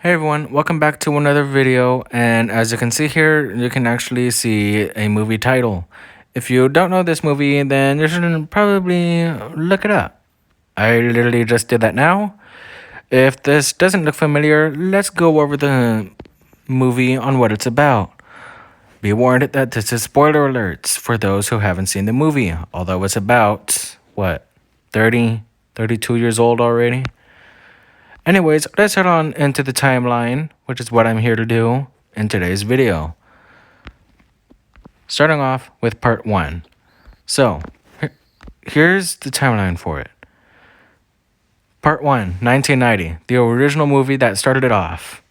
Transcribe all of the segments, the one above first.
Hey everyone, welcome back to another video, and as you can see here, you can actually see a movie title. If you don't know this movie, then you should probably look it up. I literally just did that now. If this doesn't look familiar, let's go over the movie on what it's about. Be warned that this is spoiler alerts for those who haven't seen the movie, although it's about, 30, 32 years old already? Anyways, let's head on into the timeline, which is what I'm here to do in today's video. Starting off with part 1. So, here's the timeline for it. Part 1, 1990, the original movie that started it off.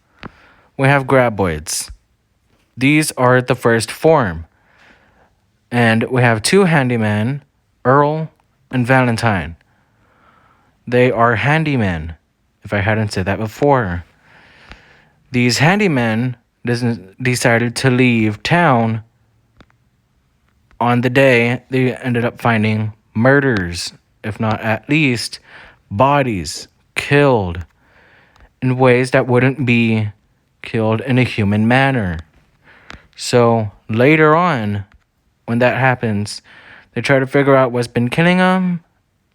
We have graboids. These are the first form. And we have two handymen, Earl and Valentine. They are handymen, if I hadn't said that before. These handymen decided to leave town on the day they ended up finding murders, if not at least bodies killed in ways that wouldn't be killed in a human manner. So later on, when that happens, they try to figure out what's been killing them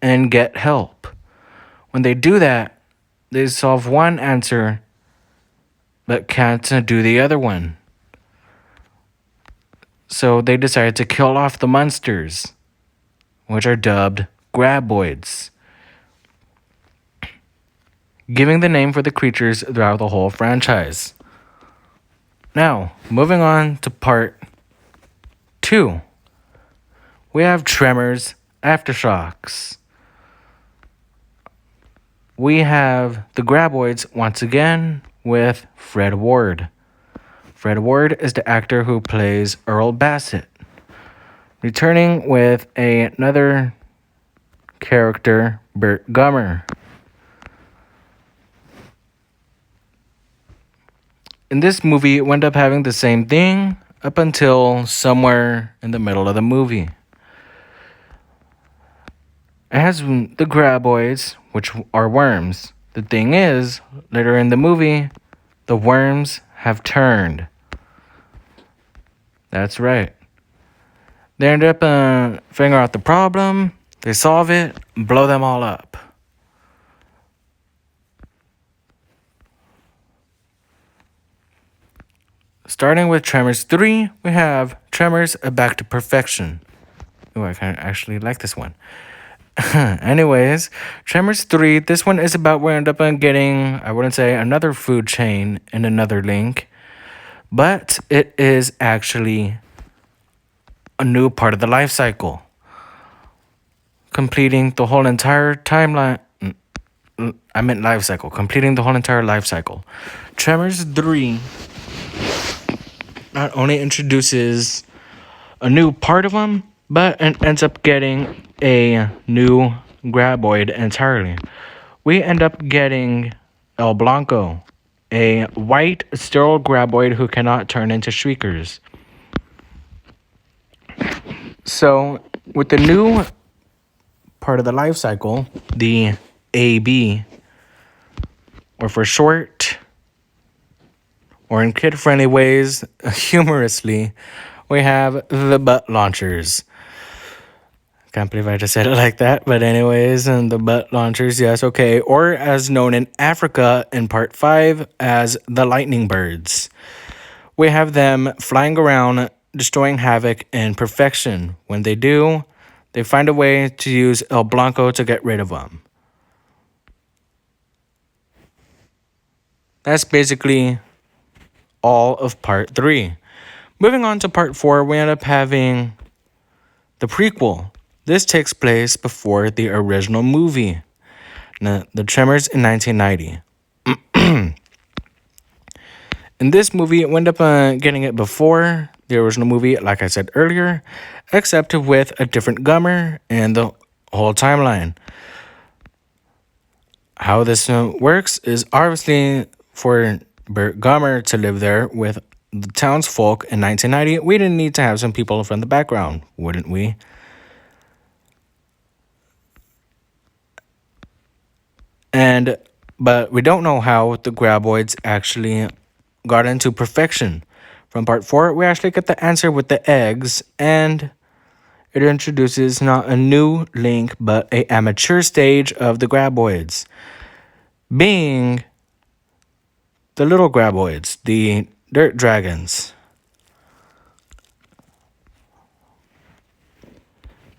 and get help. When they do that, they solve one answer but can't do the other one. So they decided to kill off the monsters, which are dubbed graboids, giving the name for the creatures throughout the whole franchise. Now, moving on to part 2. We have Tremors Aftershocks. We have the graboids once again with Fred Ward. Fred Ward is the actor who plays Earl Bassett, returning with another character, Bert Gummer. In this movie, it wound up having the same thing up until somewhere in the middle of the movie. It has the graboids, which are worms. The thing is, later in the movie, the worms have turned. That's right. They end up figuring out the problem, they solve it, blow them all up. Starting with Tremors 3, we have Tremors Back to Perfection. Oh, I kind of actually like this one. Anyways, Tremors 3, this one is about we end up getting, I wouldn't say another food chain in another link, but it is actually a new part of the life cycle, completing the whole entire timeline. I meant life cycle, completing the whole entire life cycle. Tremors 3 not only introduces a new part of them, but it ends up getting a new graboid entirely. We end up getting El Blanco, a white sterile graboid who cannot turn into shriekers. So, with the new part of the life cycle, the AB, or for short, or in kid-friendly ways, humorously, we have the butt launchers. Can't believe I just said it like that, but anyways, and the butt launchers, yes, okay. Or as known in Africa in part 5 as the lightning birds. We have them flying around, destroying havoc in perfection. When they do, they find a way to use El Blanco to get rid of them. That's basically all of part 3. Moving on to part 4, we end up having the prequel. This takes place before the original movie, The Tremors in 1990. In this movie, it wound up getting it before the original movie, like I said earlier, except with a different Gummer and the whole timeline. How this works is obviously for Bert Gummer to live there with the townsfolk in 1990. We didn't need to have some people from the background, wouldn't we? And But we don't know how the graboids actually got into perfection. From part 4, we actually get the answer with the eggs, and it introduces not a new link, but a amateur stage of the graboids, being the little graboids, the dirt dragons.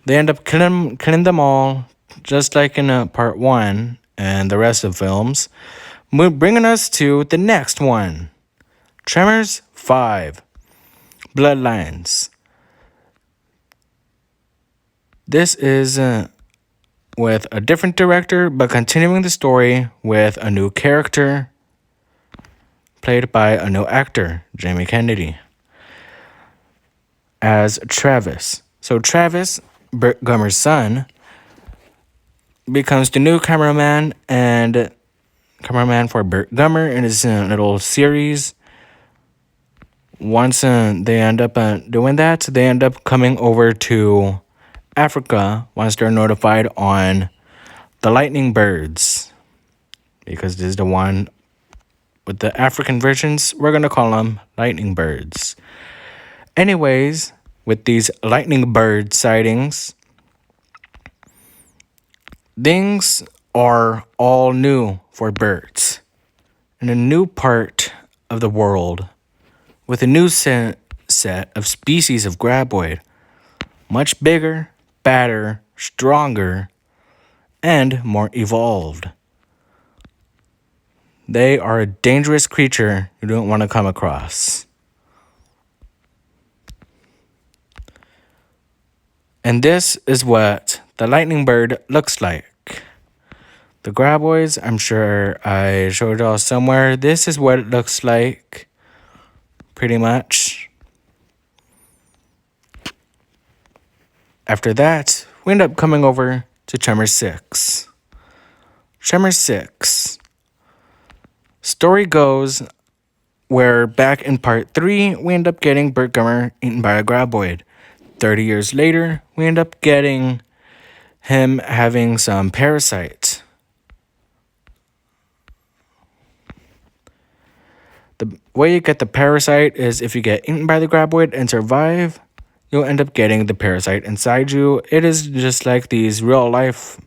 They end up killing them all, just like in part 1 and the rest of films, bringing us to the next one. Tremors 5, Bloodlines. This is with a different director, but continuing the story with a new character played by a new actor, Jamie Kennedy, as Travis. So Travis, Burt Gummer's son, becomes the new cameraman for Burt Gummer in his little series. Once they end up doing that, they end up coming over to Africa once they're notified on the lightning birds, because this is the one with the African versions. We're gonna call them lightning birds. Anyways, with these lightning bird sightings, things are all new for birds in a new part of the world with a new set of species of graboid, much bigger, badder, stronger, and more evolved. They are a dangerous creature you don't want to come across. And this is what the lightning bird looks like. The graboids, I'm sure I showed y'all somewhere. This is what it looks like, pretty much. After that, we end up coming over to Tremors 6. Tremors 6. Story goes where back in part 3, we end up getting Burt Gummer eaten by a graboid. 30 years later, we end up getting him having some parasites. The way you get the parasite is if you get eaten by the graboid and survive, you'll end up getting the parasite inside you. It is just like these real life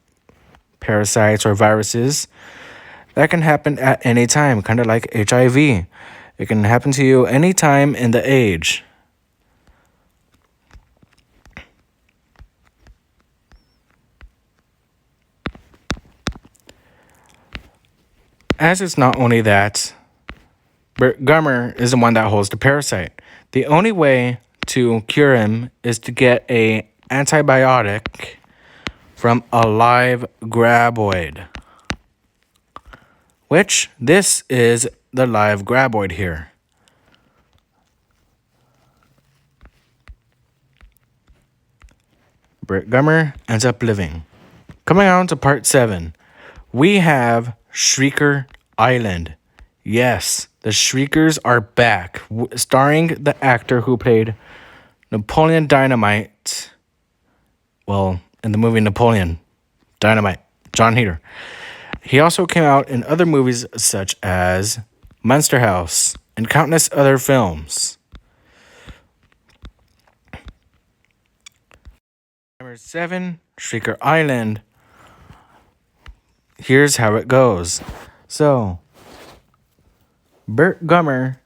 parasites or viruses that can happen at any time, kind of like HIV. It can happen to you anytime in the age. As it's not only that, Burt Gummer is the one that holds the parasite. The only way to cure him is to get a antibiotic from a live graboid, which this is the live graboid here. Burt Gummer ends up living. Coming on to part 7, we have Shrieker Island. Yes, the Shriekers are back, starring the actor who played Napoleon Dynamite. Well, in the movie Napoleon Dynamite, John Heder. He also came out in other movies such as Monster House and countless other films. Number 7, Shrieker Island. Here's how it goes. So, Burt Gummer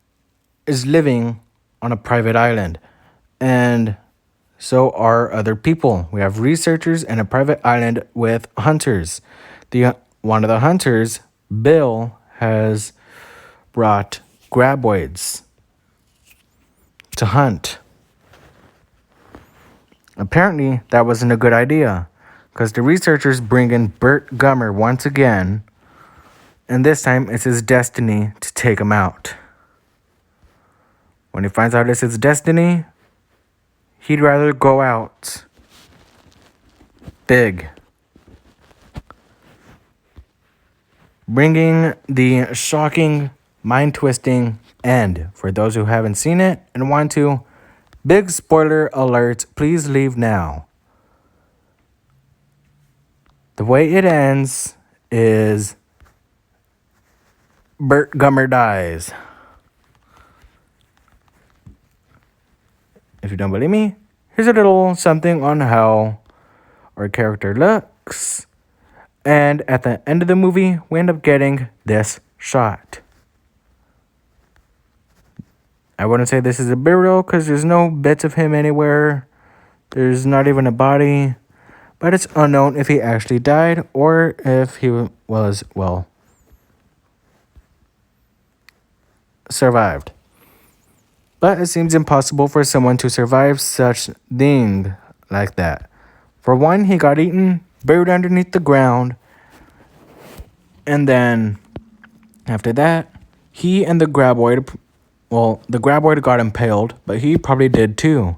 is living on a private island, and so are other people. We have researchers and a private island with hunters. One of the hunters, Bill, has brought graboids to hunt. Apparently, that wasn't a good idea, because the researchers bring in Burt Gummer once again, and this time it's his destiny to take him out. When he finds out it's his destiny, he'd rather go out big. Bringing the shocking, mind-twisting end. For those who haven't seen it and want to, big spoiler alert, please leave now. The way it ends is Bert Gummer dies. If you don't believe me, here's a little something on how our character looks. And at the end of the movie, we end up getting this shot. I wouldn't say this is a burial because there's no bits of him anywhere. There's not even a body. But it's unknown if he actually died or if he was, well, survived. But it seems impossible for someone to survive such thing like that. For one, he got eaten, buried underneath the ground, and then after that, he and the graboid, well, the graboid got impaled, but he probably did too.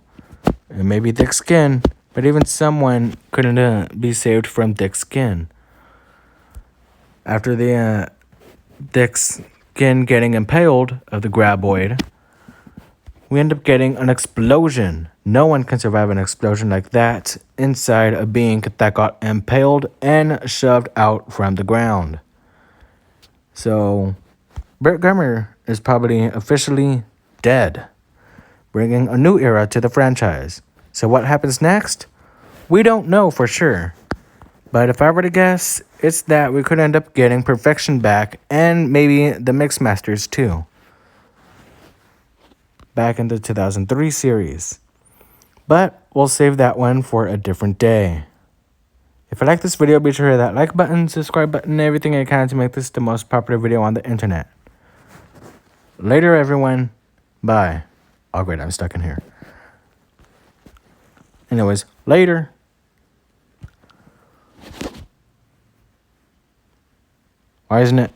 And maybe thick skin, but even someone couldn't be saved from thick skin. After the thick skin getting impaled of the graboid, we end up getting an explosion. No one can survive an explosion like that inside a being that got impaled and shoved out from the ground. So, Bert Gummer is probably officially dead, bringing a new era to the franchise. So what happens next? We don't know for sure. But if I were to guess, it's that we could end up getting Perfection back and maybe the Mixmasters too. Back in the 2003 series. But we'll save that one for a different day. If you like this video, be sure to hit that like button, subscribe button, everything I can to make this the most popular video on the internet. Later, everyone. Bye. Oh, great, I'm stuck in here. Anyways, later. Why isn't it?